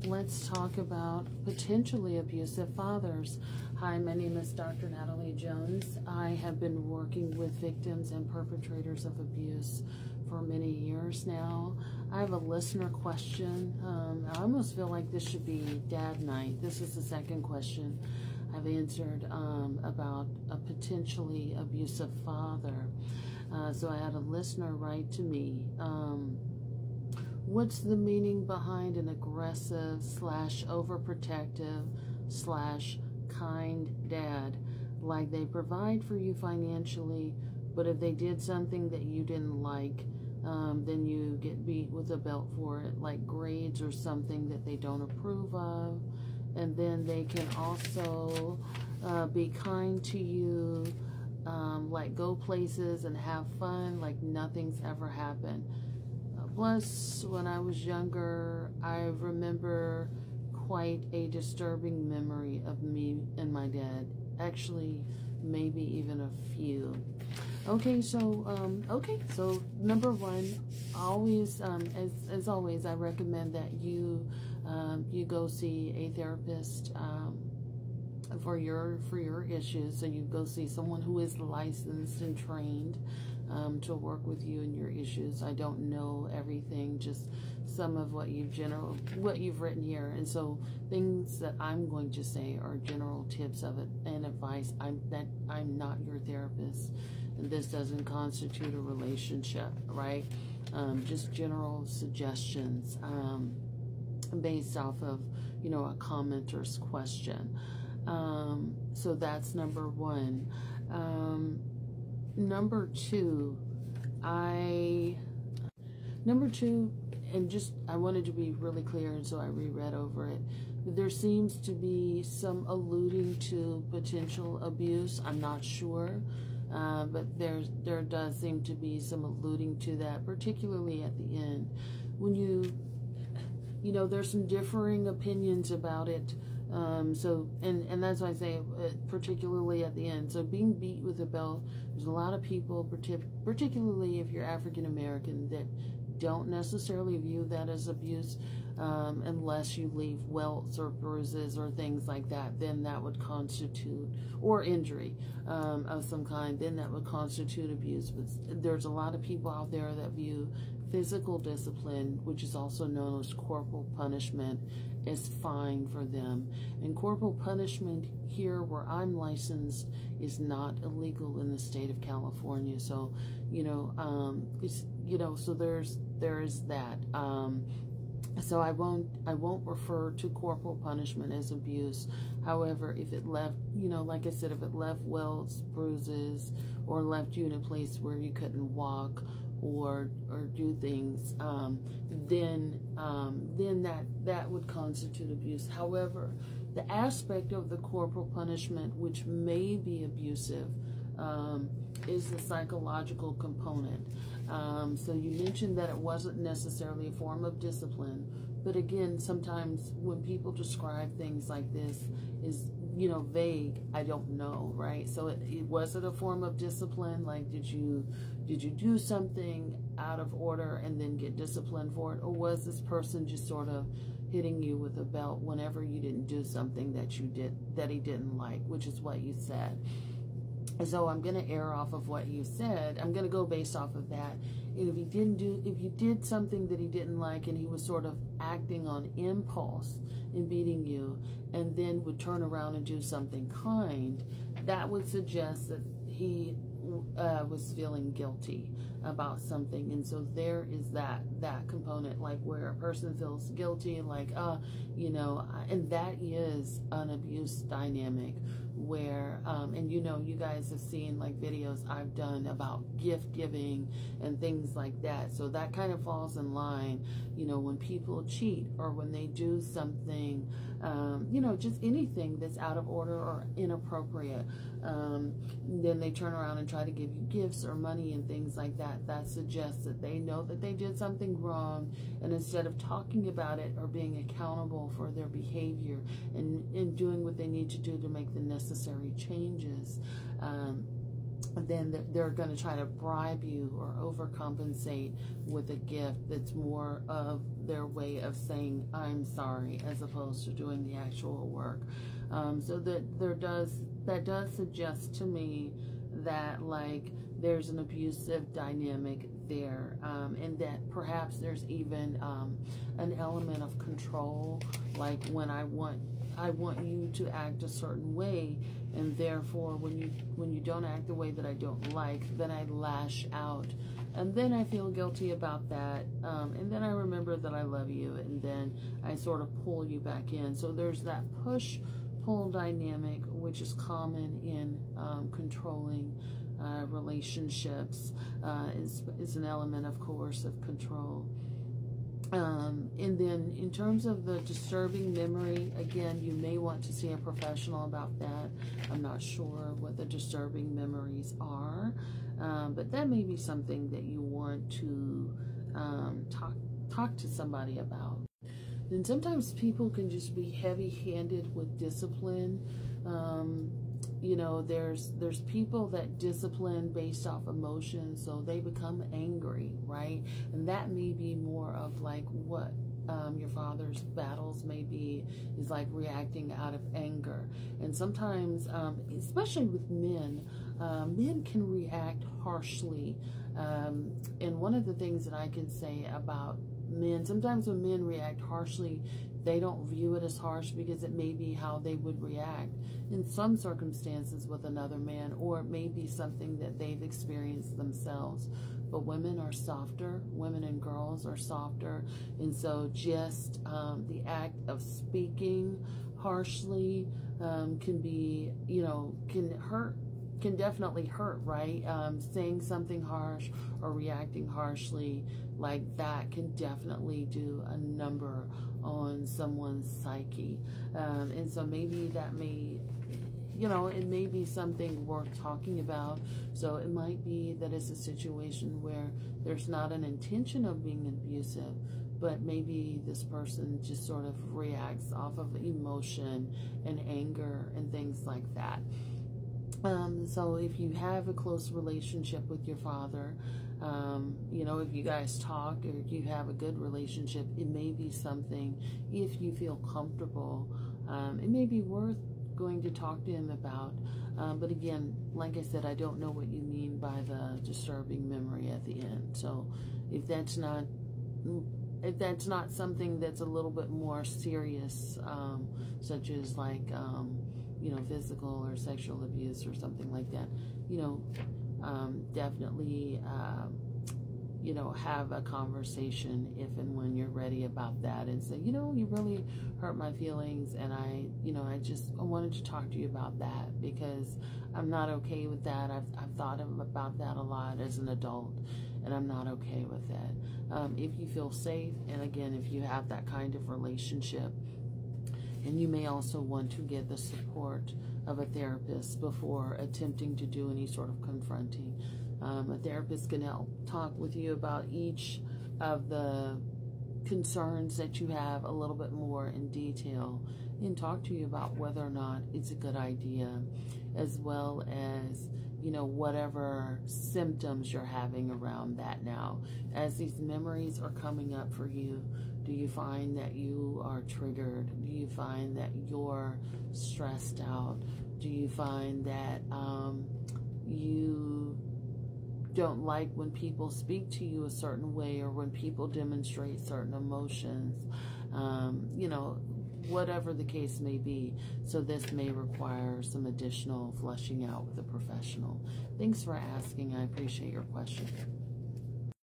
let's talk about potentially abusive fathers. Hi, my name is Dr. Natalie Jones. I have been working with victims and perpetrators of abuse for many years now. I have a listener question. I almost feel like this should be dad night. This is the second question I've answered about a potentially abusive father. So I had a listener write to me, what's the meaning behind an aggressive / overprotective / kind dad? Like they provide for you financially, but if they did something that you didn't like, then you get beat with a belt for it, like grades or something that they don't approve of. And then they can also be kind to you, like go places and have fun like nothing's ever happened. Plus, when I was younger, I remember quite a disturbing memory of me and my dad. Actually, maybe even a few. Okay, so number one, always, as always, I recommend that you go see a therapist for your issues. So you go see someone who is licensed and trained to work with you and your issues. I don't know everything, just some of what you've written here, and so things that I'm going to say are general tips of it and advice. I'm not your therapist, and this doesn't constitute a relationship, right? Just general suggestions based off of a commenter's question. So that's number one. Number two, and just I wanted to be really clear, and so I reread over it. There seems to be some alluding to potential abuse. I'm not sure, but there does seem to be some alluding to that, particularly at the end when there's some differing opinions about it. So that's why I say particularly at the end. So being beat with a belt, there's a lot of people, particularly if you're African American, that don't necessarily view that as abuse, unless you leave welts or bruises or things like that. Then that would constitute, or injury of some kind, then that would constitute abuse. But there's a lot of people out there that view physical discipline, which is also known as corporal punishment, is fine for them. And corporal punishment here where I'm licensed is not illegal in the state of California. So, so there is that. So I won't refer to corporal punishment as abuse. However, if it left, like I said, if it left welts, bruises, or left you in a place where you couldn't walk or do things, then that would constitute abuse. However, the aspect of the corporal punishment which may be abusive is the psychological component. So you mentioned that it wasn't necessarily a form of discipline, but again, sometimes when people describe things like this is vague. I don't know, right? So was it a form of discipline? Like, did you do something out of order and then get disciplined for it, or was this person just sort of hitting you with a belt whenever you didn't do something that he didn't like, which is what you said? So I'm going to err off of what you said. I'm going to go based off of that. And if you did something that he didn't like and he was sort of acting on impulse in beating you, and then would turn around and do something kind, that would suggest that he was feeling guilty about something. And so there is that component, like where a person feels guilty, like, and that is an abuse dynamic where, and you guys have seen like videos I've done about gift giving and things like that. So that kind of falls in line, when people cheat or when they do something, just anything that's out of order or inappropriate, then they turn around and try to give you gifts or money and things like that. That suggests that they know that they did something wrong, and instead of talking about it or being accountable for their behavior and doing what they need to do to make the necessary changes, then they're going to try to bribe you or overcompensate with a gift that's more of their way of saying I'm sorry, as opposed to doing the actual work. So that does suggest to me that, like, there's an abusive dynamic there, and that perhaps there's even an element of control, like when I want you to act a certain way, and therefore when you don't act the way that I don't like, then I lash out, and then I feel guilty about that, and then I remember that I love you, and then I sort of pull you back in. So there's that push-pull dynamic, which is common in controlling relationships. Is an element, of course, of control. And then in terms of the disturbing memory, again, you may want to see a professional about that. I'm not sure what the disturbing memories are, but that may be something that you want to talk to somebody about. And sometimes people can just be heavy-handed with discipline. You know, there's people that discipline based off emotion, so they become angry, right? And that may be more of like what your father's battles may be, is like reacting out of anger. And sometimes, especially with men, men can react harshly. And one of the things that I can say about men, sometimes when men react harshly, they don't view it as harsh because it may be how they would react in some circumstances with another man, or it may be something that they've experienced themselves. But women are softer, women and girls are softer, and so just the act of speaking harshly can be, you know, can hurt, can definitely hurt, right? Saying something harsh or reacting harshly like that can definitely do a number on someone's psyche. And so maybe that may, you know, it may be something worth talking about. So it might be that it's a situation where there's not an intention of being abusive, but maybe this person just sort of reacts off of emotion and anger and things like that. So if you have a close relationship with your father, you know, if you guys talk or if you have a good relationship, it may be something, if you feel comfortable, it may be worth going to talk to him about. But again, like I said, I don't know what you mean by the disturbing memory at the end. So if that's not something that's a little bit more serious, such as like, you know, physical or sexual abuse or something like that, you know, definitely, you know, have a conversation if and when you're ready about that, and say, you know, you really hurt my feelings, and I wanted to talk to you about that because I'm not okay with that. I've thought about that a lot as an adult, and I'm not okay with that. If you feel safe, and again, if you have that kind of relationship, and you may also want to get the support of a therapist before attempting to do any sort of confronting. A therapist can help talk with you about each of the concerns that you have a little bit more in detail, and talk to you about whether or not it's a good idea, as well as, you know, whatever symptoms you're having around that now. As these memories are coming up for you, do you find that you are triggered? Do you find that you're stressed out? Do you find that you don't like when people speak to you a certain way, or when people demonstrate certain emotions? You know, whatever the case may be. So this may require some additional fleshing out with a professional. Thanks for asking. I appreciate your question.